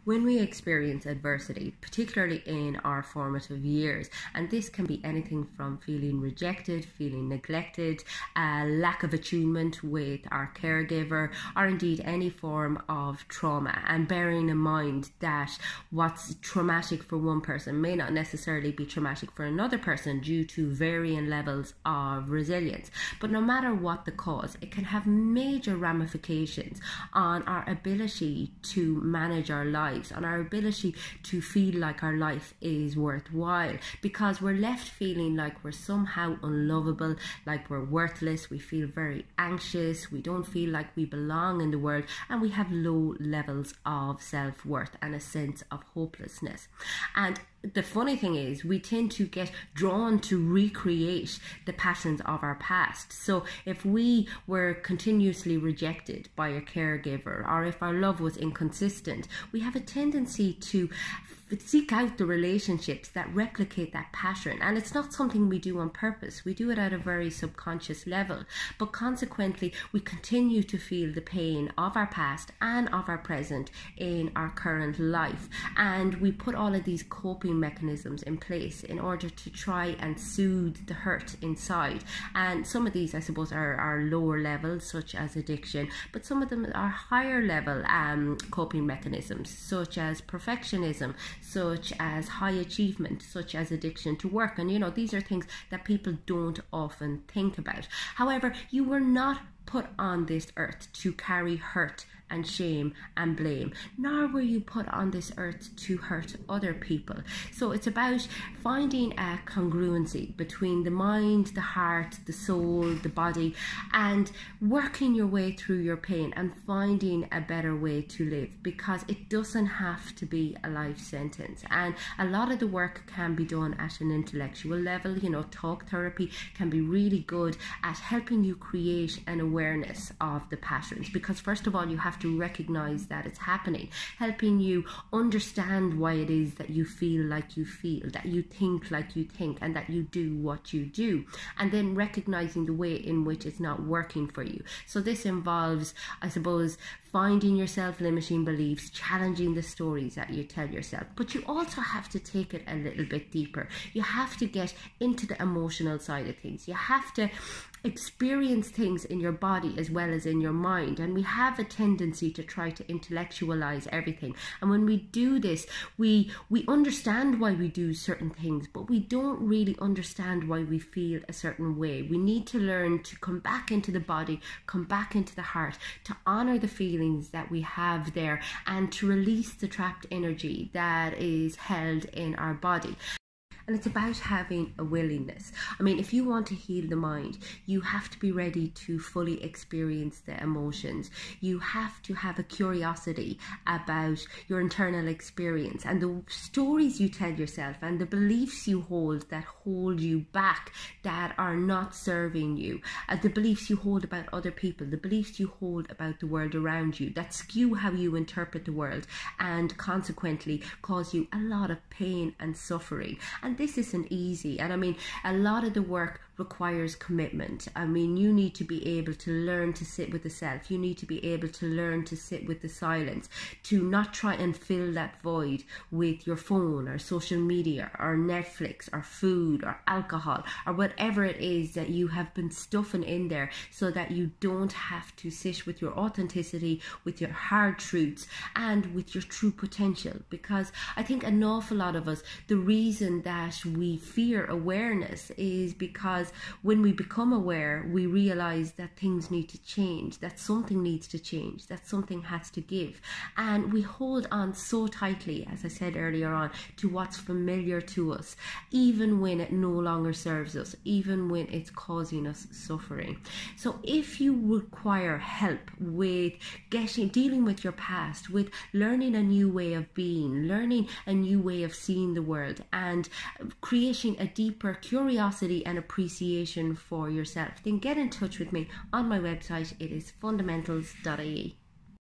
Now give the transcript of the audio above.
When we experience adversity, particularly in our formative years, and this can be anything from feeling rejected, feeling neglected, a lack of attunement with our caregiver, or indeed any form of trauma, and bearing in mind that what's traumatic for one person may not necessarily be traumatic for another person due to varying levels of resilience. But no matter what the cause, it can have major ramifications on our ability to manage our lives, on our ability to feel like our life is worthwhile, because we're left feeling like we're somehow unlovable, like we're worthless. We feel very anxious, we don't feel like we belong in the world, and we have low levels of self-worth and a sense of hopelessness. And the funny thing is, we tend to get drawn to recreate the patterns of our past. So if we were continuously rejected by a caregiver, or if our love was inconsistent, we have a tendency to seek out the relationships that replicate that pattern. And it's not something we do on purpose. We do it at a very subconscious level. But consequently, we continue to feel the pain of our past and of our present in our current life. And we put all of these coping mechanisms in place in order to try and soothe the hurt inside. And some of these, I suppose, are lower levels, such as addiction, but some of them are higher level coping mechanisms, such as perfectionism, such as high achievement, such as addiction to work. And these are things that people don't often think about. However, you were not put on this earth to carry hurt and shame and blame, nor were you put on this earth to hurt other people. So it's about finding a congruency between the mind, the heart, the soul, the body, and working your way through your pain and finding a better way to live, because it doesn't have to be a life sentence. And a lot of the work can be done at an intellectual level. Talk therapy can be really good at helping you create an awareness of the patterns, because first of all, you have to recognize that it's happening, helping you understand why it is that you feel like you feel, that you think like you think, and that you do what you do, and then recognizing the way in which it's not working for you. So this involves, I suppose, finding your self-limiting beliefs, challenging the stories that you tell yourself. But you also have to take it a little bit deeper. You have to get into the emotional side of things. You have to experience things in your body as well as in your mind. And we have a tendency to try to intellectualize everything. And when we do this, we understand why we do certain things, but we don't really understand why we feel a certain way. We need to learn to come back into the body, come back into the heart, to honor the feelings that we have there, and to release the trapped energy that is held in our body. And it's about having a willingness. I mean, if you want to heal the mind, you have to be ready to fully experience the emotions. You have to have a curiosity about your internal experience and the stories you tell yourself and the beliefs you hold that hold you back, that are not serving you, the beliefs you hold about other people, the beliefs you hold about the world around you, that skew how you interpret the world and consequently cause you a lot of pain and suffering. And this isn't easy. And I mean, a lot of the work requires commitment. I mean, you need to be able to learn to sit with the self. You need to be able to learn to sit with the silence, to not try and fill that void with your phone or social media or Netflix or food or alcohol or whatever it is that you have been stuffing in there, so that you don't have to sit with your authenticity, with your hard truths, and with your true potential. Because I think an awful lot of us, the reason that we fear awareness is because when we become aware, we realize that things need to change, that something needs to change, that something has to give. And we hold on so tightly, as I said earlier on, to what's familiar to us, even when it no longer serves us, even when it's causing us suffering. So if you require help with dealing with your past, with learning a new way of being, learning a new way of seeing the world, and creating a deeper curiosity and appreciation for yourself, then get in touch with me on my website. It is fundamentals.ie.